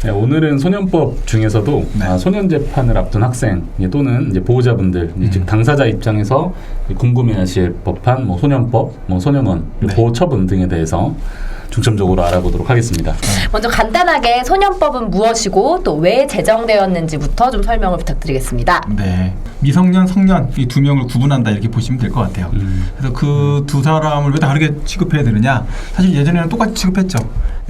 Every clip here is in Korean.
네, 오늘은 소년법 중에서도 소년 재판을 앞둔 학생 또는 이제 보호자분들, 즉 당사자 입장에서 궁금해하실 법한 소년법, 소년원, 보호처분 등에 대해서 중점적으로 알아보도록 하겠습니다. 먼저 간단하게 소년법은 무엇이고 또 왜 제정되었는지부터 좀 설명을 부탁드리겠습니다. 네, 미성년, 성년 이 두 명을 구분한다 이렇게 보시면 될 것 같아요. 그래서 그 두 사람을 왜 다르게 취급해야 되느냐? 사실 예전에는 똑같이 취급했죠.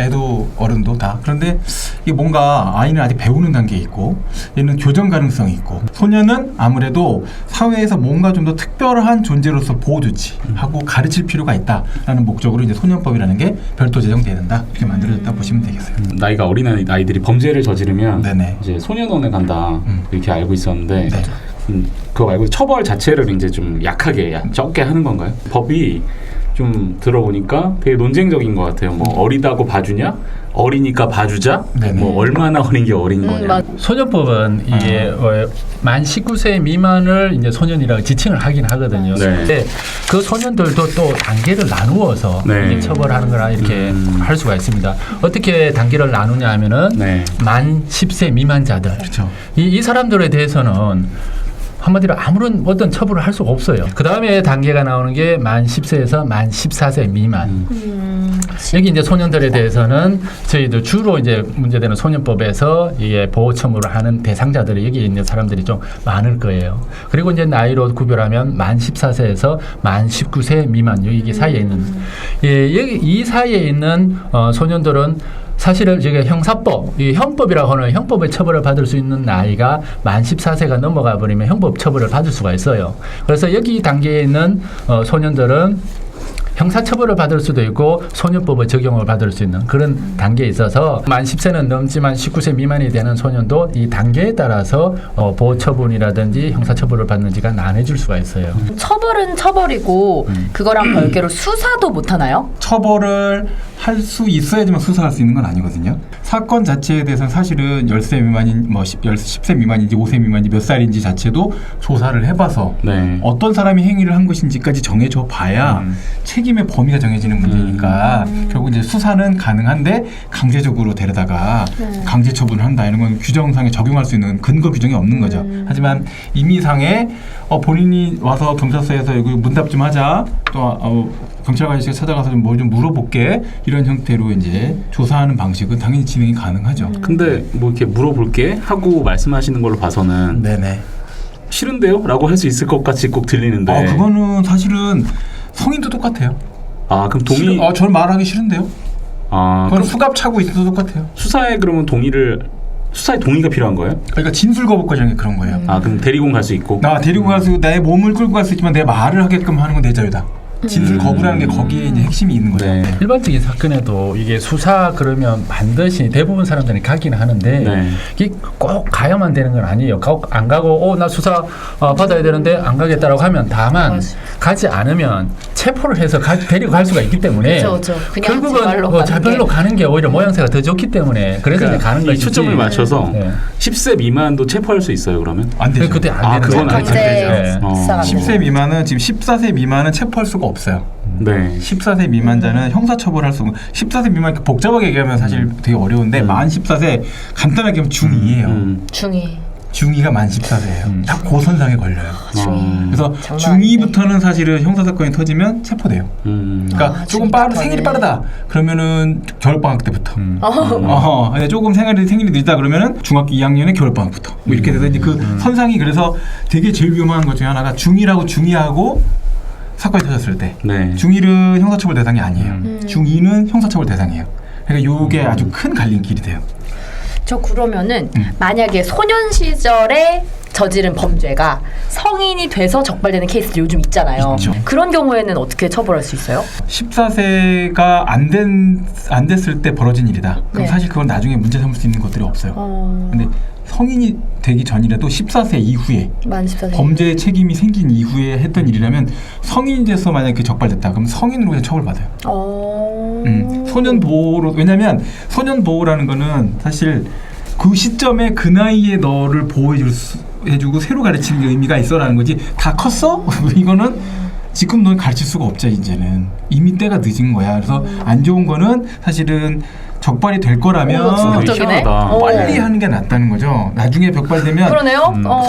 애도 어른도 다. 그런데 이게 뭔가 아이는 아직 배우는 단계에 있고 얘는 교정 가능성이 있고 소년은 아무래도 사회에서 뭔가 좀 더 특별한 존재로서 보호 조치하고 가르칠 필요가 있다라는 목적으로 이제 소년법이라는 게 별도 제정돼야 된다 이렇게 만들어졌다 보시면 되겠어요. 나이가 어린 아이들이 범죄를 저지르면 네네. 이제 소년원에 간다 이렇게 알고 있었는데 네. 그거 말고 처벌 자체를 이제 좀 약하게 적게 하는 건가요? 법이 좀 들어보니까 되게 논쟁적인 것 같아요. 어리다고 봐주냐? 어리니까 봐주자? 얼마나 어린 게 어린 거냐? 소년법은 이게 만 19세 미만을 이제 소년이라고 지칭을 하긴 하거든요. 네. 근데 그 소년들도 또 단계를 나누어서 이제 처벌하는 거라 이렇게 할 수가 있습니다. 어떻게 단계를 나누냐 하면은 만 10세 미만자들. 그렇죠. 이 사람들에 대해서는 한마디로 아무런 어떤 처벌을 할 수가 없어요. 그 다음에 단계가 나오는 게 만 10세에서 만 14세 미만. 여기 이제 소년들에 대해서는 저희들 주로 이제 문제되는 소년법에서 이게 보호 처분을 하는 대상자들이 여기 있는 사람들이 좀 많을 거예요. 그리고 이제 나이로 구별하면 만 14세에서 만 19세 미만 여기 사이에 있는 여기 이 사이에 있는 소년들은 사실은 저게 형사법, 이 형법이라고 하는 형법의 처벌을 받을 수 있는 나이가 만 14세가 넘어가 버리면 형법 처벌을 받을 수가 있어요. 그래서 여기 단계에 있는 소년들은 형사처벌을 받을 수도 있고 소년법의 적용을 받을 수 있는 그런 단계에 있어서 만 10세는 넘지만 19세 미만이 되는 소년도 이 단계에 따라서 보호처분이라든지 형사처벌을 받는지가 나눠질 수가 있어요. 처벌은 처벌이고 그거랑 별개로 수사도 못하나요? 처벌을 할 수 있어야지만 수사할 수 있는 건 아니거든요. 사건 자체에 대해서는 사실은 10세 미만인 10세 미만인지 5세 미만인지 몇 살인지 자체도 조사를 해봐서 어떤 사람이 행위를 한 것인지까지 정해줘 봐야 책임의 범위가 정해지는 문제니까 결국 이제 수사는 가능한데 강제적으로 데려다가 강제 처분을 한다 이런 건 규정상에 적용할 수 있는 근거 규정이 없는 거죠. 하지만 임의상에 본인이 와서 경찰서에서 여기 문답 좀 하자 또 경찰 아저씨가 찾아가서 좀 뭘 좀 물어볼게 이런 형태로 이제 조사하는 방식은 당연히 진행이 가능하죠. 근데 이렇게 물어볼게 하고 말씀하시는 걸로 봐서는 싫은데요? 라고 할 수 있을 것 같이 꼭 들리는데 그거는 사실은 성인도 똑같아요. 그럼 동의? 저는 말하기 싫은데요? 그건 수갑 차고 있어도 똑같아요. 수사에 동의가 필요한 거예요? 그러니까 진술 거부권이라는 게 그런 거예요. 그럼 데리고 갈 수 있고? 데리고 갈 수, 내 몸을 끌고 갈 수 있지만 내 말을 하게끔 하는 건 내 자유다. 진술 거부라는 게 거기에 이제 핵심이 있는 거죠. 일반적인 사건에도 이게 수사 그러면 반드시 대부분 사람들이 가긴 하는데 이게 꼭 가야만 되는 건 아니에요. 안 가고 나 수사 받아야 되는데 안 가겠다라고 하면 다만 가지 않으면 체포를 해서 데리고 갈 수가 있기 때문에 결국은 자별로 가는 게 오히려 모양새가 더 좋기 때문에 그래서 이제 가는 거지. 초점을 맞춰서 10세 미만도 체포할 수 있어요. 그러면? 안 되죠. 그때 안 되는 그건 안 되죠. 10세 미만은 지금 14세 미만은 체포할 수가 없어요. 14세 미만자는 형사처벌할 수 없고 14세 미만 복잡하게 얘기하면 사실 되게 어려운데 만 14세 간단하게 하면 중2예요. 중2가 만 14세예요. 딱 고선상에 걸려요. 그래서 중2부터는 사실은 형사사건이 터지면 체포돼요. 그러니까 조금 생일이 빠르다 그러면은 겨울방학 때부터 조금 생일이 늦다 그러면은 중학교 2학년에 겨울방학부터 이렇게 돼서 이제 그 선상이 그래서 되게 제일 위험한 것 중에 하나가 중1하고 중2하고 사건이 터졌을 때 중1은 형사처벌 대상이 아니에요. 중2는 형사처벌 대상이에요. 그러니까 이게 아주 큰 갈림길이 돼요. 그러면은 만약에 소년 시절에 저지른 범죄가 성인이 돼서 적발되는 케이스도 요즘 있잖아요. 있죠. 그런 경우에는 어떻게 처벌할 수 있어요? 14세가 안 됐을 때 벌어진 일이다. 그럼 사실 그건 나중에 문제 삼을 수 있는 것들이 없어요. 근데 성인이 되기 전이라도 14세 이후에 만 14세 범죄 책임이 생긴 이후에 했던 일이라면 성인이 돼서 만약에 적발됐다 그럼 성인으로 그냥 처벌받아요. 소년 보호로 왜냐하면 소년 보호라는 거는 사실 그 시점에 그 나이에 너를 보호해주고 새로 가르치는 게 의미가 있어라는 거지. 다 컸어? 이거는 지금 널 가르칠 수가 없죠. 이제는 이미 때가 늦은 거야. 그래서 안 좋은 거는 사실은 적발이 될 거라면 오, 충격적이네. 희한하다. 빨리 하는 게 낫다는 거죠. 나중에 벽발되면 그러네요.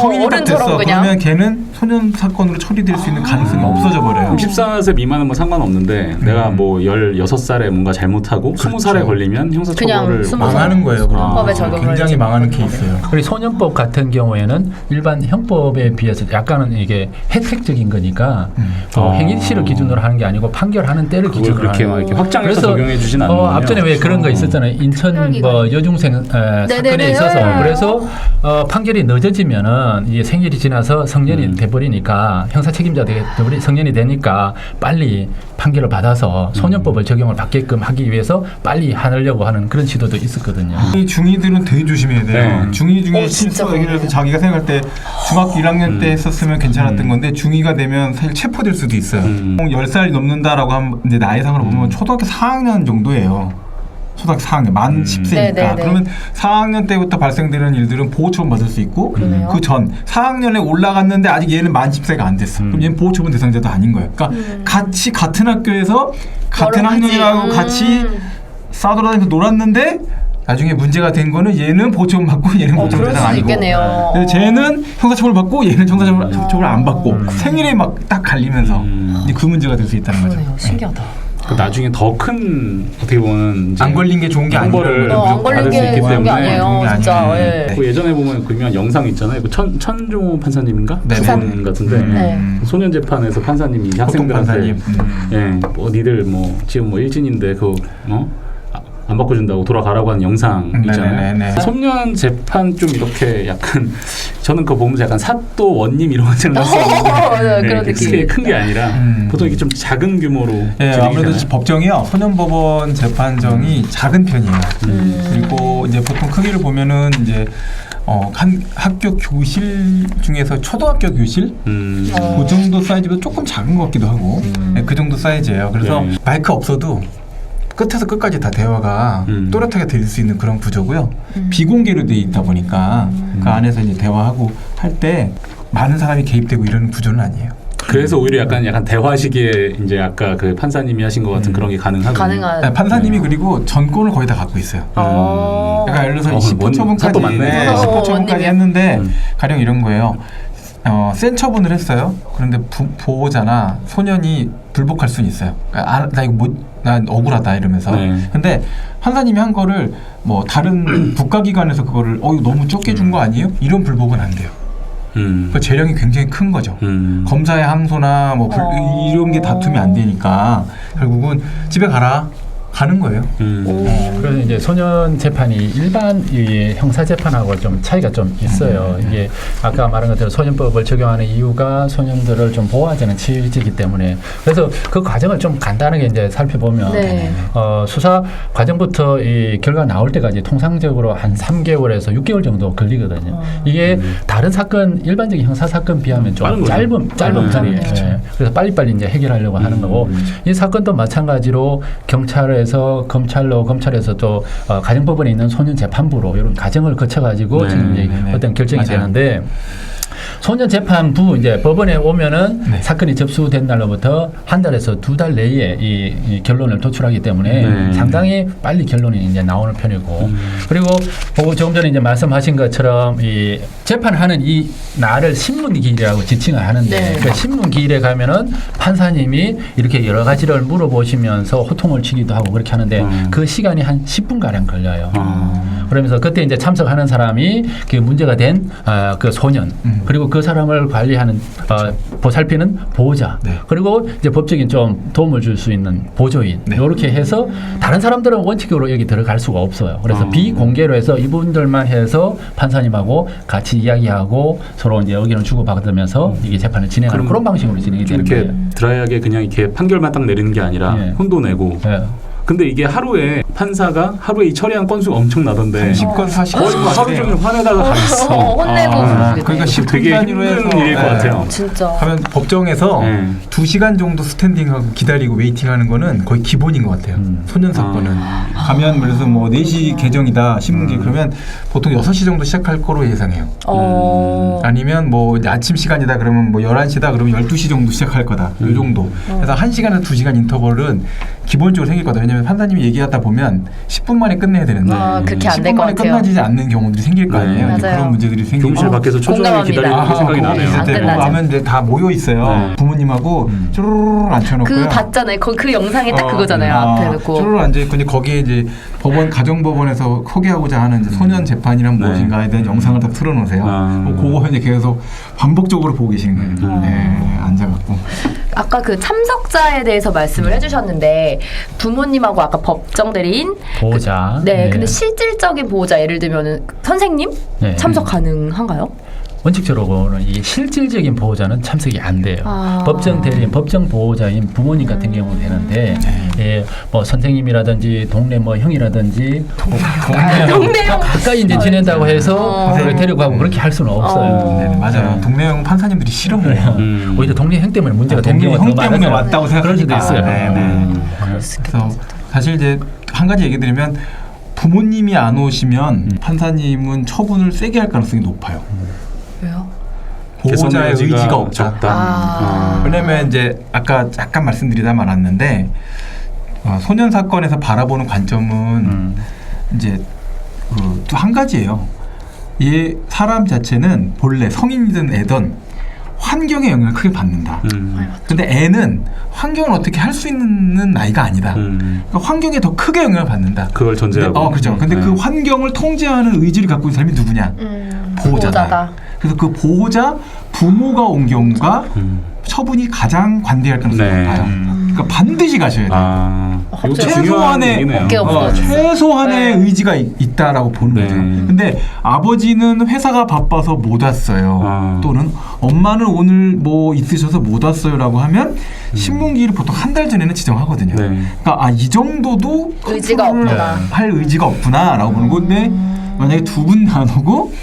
성인이 딱 어른처럼 됐어. 그냥. 그러면 걔는 소년 사건으로 처리될 수 있는 가능성이 없어져 버려요. 14세 미만은 뭐 상관없는데 내가 뭐 16살에 뭔가 잘못하고 20살에 걸리면 그냥 형사처벌을 20살. 망하는 거예요. 그럼. 법에 적용을 굉장히 해야지. 망하는 케이스예요. 그리고 소년법 같은 경우에는 일반 형법에 비해서 약간은 이게 혜택적인 거니까 행위시를 기준으로 하는 게 아니고 판결하는 때를 그걸 기준으로 그렇게 하는 막 이렇게 거예요. 확장해서 그래서 적용해 주진 않는군요. 앞전에 왜 그런 거 있었잖아요. 인천 뭐 여중생 사건에 네네네. 있어서 그래서 판결이 늦어지면은 이게 생일이 지나서 성년이 돼버리니까 형사 책임자 성년이 되니까 빨리 판결을 받아서 소년법을 적용을 받게끔 하기 위해서 빨리 하려고 하는 그런 시도도 있었거든요. 이 중이들은 되게 조심해야 돼요. 네. 중이 중에 진짜 실수 얘기를 해서 자기가 생각할 때 중학교 1학년 때 했었으면 괜찮았던 건데 중이가 되면 사실 체포될 수도 있어요. 10살이 넘는다라고 하면 이제 나이상으로 보면 초등학교 4학년 정도예요. 초등학교 4학년 만 10세니까 네네네. 그러면 4학년 때부터 발생되는 일들은 보호처분 받을 수 있고 그러네요. 그 전 4학년에 올라갔는데 아직 얘는 만 10세가 안 됐어. 그럼 얘는 보호처분 대상자도 아닌 거예요. 그러니까 같이 같은 학교에서 같은 여러 가지. 학년이라고 같이 싸돌아다니면서 놀았는데 나중에 문제가 된 거는 얘는 보호처분 받고 얘는 보호처분 그럴 대상 수도 아니고 있겠네요. 그래서 쟤는 형사처벌 받고 얘는 형사처벌 안 받고 생일에 막 딱 갈리면서 이제 그 문제가 될 수 있다는 거죠. 그러네요. 신기하다. 그 나중에 더 큰 어떻게 보면 이제 안 걸린 게 좋은 게 형벌을 아니라는 안 걸린 받을 수 게 있기 좋은 게 때문에 아니에요. 좋은 게 진짜. 아니에요. 예. 네. 그 예전에 보면 그 유명한 영상 있잖아요. 그 천종호 판사님인가? 네네. 그분 같은데 네. 소년 재판에서 판사님이 보통 학생들한테 판사님. 예, 뭐 니들 뭐 지금 뭐 일진인데 그 안 바꿔준다고 돌아가라고 하는 영상 있잖아요. 네네네. 소년 재판 좀 이렇게 약간 저는 그거 보면서 약간 사또 원님 이런 거 생각했었는데 그런 느낌이 큰 게 아니라 보통 이게 좀 작은 규모로 예, 아무래도 진행이잖아요. 법정이요. 소년법원 재판정이 작은 편이에요. 그리고 이제 보통 크기를 보면은 이제 한 학교 교실 중에서 초등학교 교실 그 정도 사이즈보다 조금 작은 것 같기도 하고 네, 그 정도 사이즈예요. 그래서 네. 마이크 없어도 끝에서 끝까지 다 대화가 또렷하게 들릴 수 있는 그런 구조고요. 비공개로 돼 있다 보니까 그 안에서 이제 대화하고 할 때 많은 사람이 개입되고 이런 구조는 아니에요. 그래서 오히려 약간 대화식의 이제 아까 그 판사님이 하신 것 같은 그런 게 가능하고 가능한. 네, 판사님이 그리고 전권을 거의 다 갖고 있어요. 그러니까 예를 들어서 사또 10호처분까지 맞네. 10호처분까지 원님이요. 했는데 가령 이런 거예요. 센 처분을 했어요. 그런데 보호자나 소년이 불복할 수는 있어요. 그러니까 나 이거 난 억울하다 이러면서. 네. 근데 판사님이 한 거를 뭐 다른 국가기관에서 그거를 이거 너무 적게 준 거 아니에요? 이런 불복은 안 돼요. 그 재량이 굉장히 큰 거죠. 검사의 항소나 뭐 이런 게 다툼이 안 되니까 결국은 집에 가는 거예요. 그래서 이제 소년 재판이 일반 이 형사 재판하고 좀 차이가 좀 있어요. 이게 아까 말한 것처럼 소년법을 적용하는 이유가 소년들을 좀 보호하자는 취지이기 때문에 그래서 그 과정을 좀 간단하게 이제 살펴보면 네. 수사 과정부터 이 결과 나올 때까지 통상적으로 한 3개월에서 6개월 정도 걸리거든요. 이게 다른 사건 일반적인 형사 사건 비하면 좀 짧은 편이에요. 예. 그래서 빨리빨리 이제 해결하려고 하는 거고 이 사건도 마찬가지로 경찰에서 검찰에서 또 가정법원에 있는 소년 재판부로 이런 과정을 거쳐가지고 지금 이제 어떤 결정이 되는데. 소년 재판부 이제 법원에 오면은 사건이 접수된 날로부터 한 달에서 2달 내에 이 결론을 도출하기 때문에 상당히 빨리 결론이 이제 나오는 편이고 그리고 조금 전에 이제 말씀하신 것처럼 이 재판하는 이 날을 신문기일이라고 지칭을 하는데 그 신문기일에 가면은 판사님이 이렇게 여러 가지를 물어보시면서 호통을 치기도 하고 그렇게 하는데 그 시간이 한 10분 가량 걸려요. 그러면서 그때 이제 참석하는 사람이 그 문제가 된 그 소년 그리고 그 사람을 관리하는 보살피는 보호자 그리고 이제 법적인 좀 도움을 줄 수 있는 보조인 이렇게 해서 다른 사람들은 원칙적으로 여기 들어갈 수가 없어요. 그래서 비공개로 해서 이분들만 해서 판사님하고 같이 이야기하고 서로 이제 의견을 주고받으면서 이게 재판을 진행하는 그런 방식으로 진행이 되는 이렇게 거예요. 드라이하게 그냥 이렇게 판결만 딱 내리는 게 아니라 혼도 내고. 근데 이게 하루에 판사가 하루에 이 처리한 건수가 엄청나던데 30건 40건 하루 종일 화내다가 가 있어. 혼내고 그러니까 10분 되게 단위로 힘든 해서 일일 것 같아요. 진짜. 하면 법정에서 2시간 정도 스탠딩하고 기다리고 웨이팅하는 거는 거의 기본인 것 같아요. 소년 사건은 가면 그래서 뭐 4시 개정이다 신문기 그러면 보통 6시 정도 시작할 거로 예상해요. 아니면 뭐 이제 아침 시간이다 그러면 뭐 11시다 그러면 12시 정도 시작할 거다. 이 정도. 그래서 1시간에서 2시간 인터벌은 기본적으로 생길 거다. 왜냐하면 판사님이 얘기하다 보면 10분 만에 끝내야 되는데 그렇게 안 될 10분 것 만에 같아요. 끝나지 않는 경우들이 생길 거 아니에요. 네. 이제 맞아요. 그런 문제들이 생기고 교무실 밖에서 초조하게 공감합니다. 기다리는 게 생각이 안 나네요. 끝나죠. 하면 이제 다 모여 있어요. 네. 부모님하고 쪼르르 앉혀놓고요. 그 봤잖아요. 그 영상이 딱 그거잖아요. 앞에 놓고. 쪼르르 앉아있고 이제 거기에 이제 법원 가정법원에서 소개하고자 하는 이제 소년 재판이란 네. 무엇인가에 대한 영상을 다 틀어놓으세요. 그거 이제 계속 반복적으로 보고 계시는 거예요. 네, 앉아갖고. 아까 그 참석자에 대해서 말씀을 해주셨는데 부모님하고 아까 법정 대리인 보호자. 네, 근데 실질적인 보호자 예를 들면은 선생님 네. 참석 가능한가요? 원칙적으로는 이게 실질적인 보호자는 참석이 안 돼요. 법정 대리인, 법정 보호자인 부모님 같은 경우는 되는데, 예, 뭐 선생님이라든지 동네 뭐 형이라든지 동네 형. 가까이 이제 지낸다고 해서 그걸 데리고 가고 그렇게 할 수는 없어요. 네, 맞아요. 동네형 판사님들이 싫어해요. 오히려 동네 형 때문에 문제가 되는 동네 경우가 형 더 때문에 많아서 왔다고 그럴 수도 생각하니까. 있어요. 그럴 수 그래서 있겠다. 사실 이제 한 가지 얘기 드리면 부모님이 안 오시면 판사님은 처분을 세게 할 가능성이 높아요. 왜요? 보호자의 의지가 없다. 아. 왜냐면 이제 아까 잠깐 말씀드리다 말았는데 소년 사건에서 바라보는 관점은 이제 또 한 가지예요. 이 사람 자체는 본래 성인이든 애든 환경의 영향을 크게 받는다. 근데 애는 환경을 어떻게 할 수 있는 나이가 아니다. 그러니까 환경에 더 크게 영향을 받는다. 그걸 전제하고. 그죠. 근데 네. 그 환경을 통제하는 의지를 갖고 있는 사람이 누구냐? 보호자다. 그래서 그 보호자 부모가 온 경우가 처분이 가장 관대할 가능성이 네. 높아요. 그러니까 반드시 가셔야 돼요. 이것도 갑자기 중요한 최소한의- 얘기네요. 어깨가 무거워졌어요. 최소한의 네. 의지가 있다라고 보는 네. 거죠. 근데 아버지는 회사가 바빠서 못 왔어요. 또는 엄마는 오늘 뭐 있으셔서 못 왔어요라고 하면 신문기일을 보통 한 달 전에는 지정하거든요. 네. 그러니까 이 정도도 의지가 컨트롤을 없구나. 할 의지가 없구나라고 보는 건데 만약에 두 분 안 오고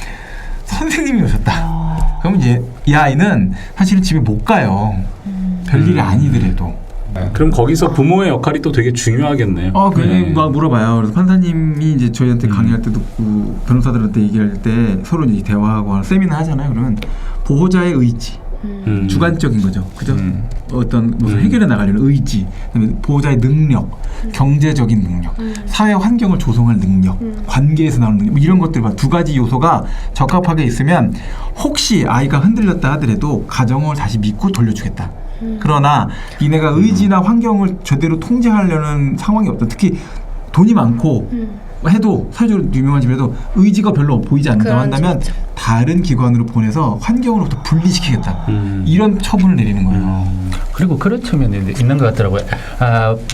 선생님이 오셨다. 그럼 이제 이 아이는 사실은 집에 못 가요. 별일이 아니더라도. 그럼 거기서 부모의 역할이 또 되게 중요하겠네요. 그냥 막 물어봐요. 그래서 판사님이 이제 저희한테 강의할 때도 그 변호사들한테 얘기할 때 서로 이제 대화하고 세미나 하잖아요. 그러면 보호자의 의지, 주관적인 거죠. 그죠? 어떤 무슨 해결해 나가려는 의지, 그다음에 보호자의 능력, 경제적인 능력, 사회 환경을 조성할 능력, 관계에서 나오는 능력, 뭐 이런 것들 두 가지 요소가 적합하게 있으면 혹시 아이가 흔들렸다 하더라도 가정을 다시 믿고 돌려주겠다. 그러나 니네가 의지나 환경을 제대로 통제하려는 상황이 없다. 특히 돈이 많고 해도 사회적으로 유명한 집에도 의지가 별로 보이지 않는다고 그런 한다면 집 있죠. 다른 기관으로 보내서 환경으로부터 분리시키겠다. 이런 처분을 내리는 거예요. 그리고 그런 측면이 있는 것 같더라고요.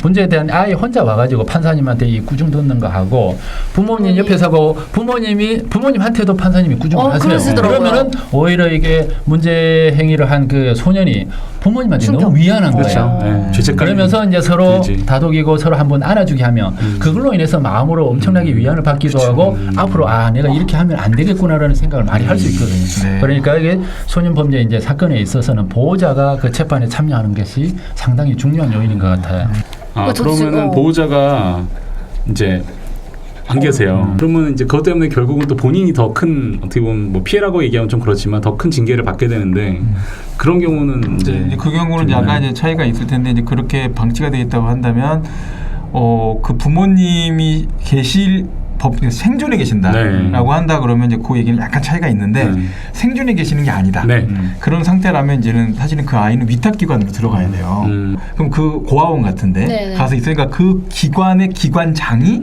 문제에 대한 아이 혼자 와가지고 판사님한테 이 구중 듣는 거 하고 부모님 옆에서 하고 부모님한테도 판사님이 구중을 하세요. 그러시더라고요. 그러면은 오히려 이게 문제 행위를 한 그 소년이 부모님한테 너무 미안한 거예요. 네. 죄책감이 그러면서 이제 서로 들지. 다독이고 서로 한번 안아주게 하면 그걸로 인해서 마음으로 엄청나게 위안을 받기도 하고 앞으로 내가 이렇게 하면 안 되겠구나라는 생각을 많이 할 수 있거든요. 네. 그러니까 이게 소년 범죄 이제 사건에 있어서는 보호자가 그 재판에 참여하는 것이 상당히 중요한 요인인 것 같아요. 그러면은 보호자가 이제 안 계세요. 그러면 이제 그것 때문에 결국은 또 본인이 더 큰 어떻게 보면 뭐 피해라고 얘기하면 좀 그렇지만 더 큰 징계를 받게 되는데 그런 경우는 이제 그 경우는 약간 이제 차이가 있을 텐데 이제 그렇게 방치가 되어 있다고 한다면 그 부모님이 생존에 계신다라고 한다 그러면 이제 그 얘기는 약간 차이가 있는데 생존에 계시는 게 아니다. 그런 상태라면 이제는 사실은 그 아이는 위탁기관으로 들어가야 돼요. 그럼 그 고아원 같은데 네네. 가서 있으니까 그 기관의 기관장이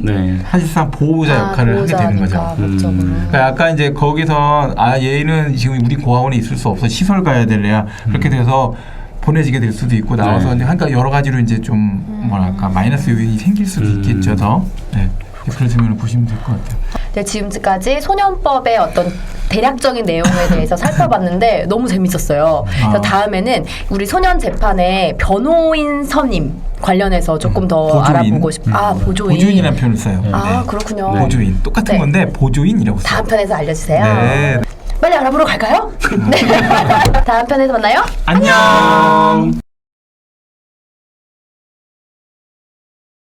사실상 보호자 역할을 하게 되는 거죠. 그러니까 약간 이제 거기서 얘는 지금 우리 고아원에 있을 수 없어 시설 가야 될래야 그렇게 돼서 보내지게 될 수도 있고 나와서 이제 그러니까 여러 가지로 이제 좀 뭐랄까 마이너스 요인이 생길 수도 있겠죠. 더. 네. 그런 측면을 보시면 될 것 같아요. 네, 지금까지 소년법의 어떤 대략적인 내용에 대해서 살펴봤는데 너무 재밌었어요. 그래서 다음에는 우리 소년 재판의 변호인 선임 관련해서 조금 더 보조인? 알아보고 싶어요. 보조인. 보조인이라는 표현을 써요. 그렇군요. 보조인. 똑같은 네. 건데 보조인이라고 써요. 다음 편에서 알려주세요. 네. 빨리 알아보러 갈까요? 네. 다음 편에서 만나요. 안녕.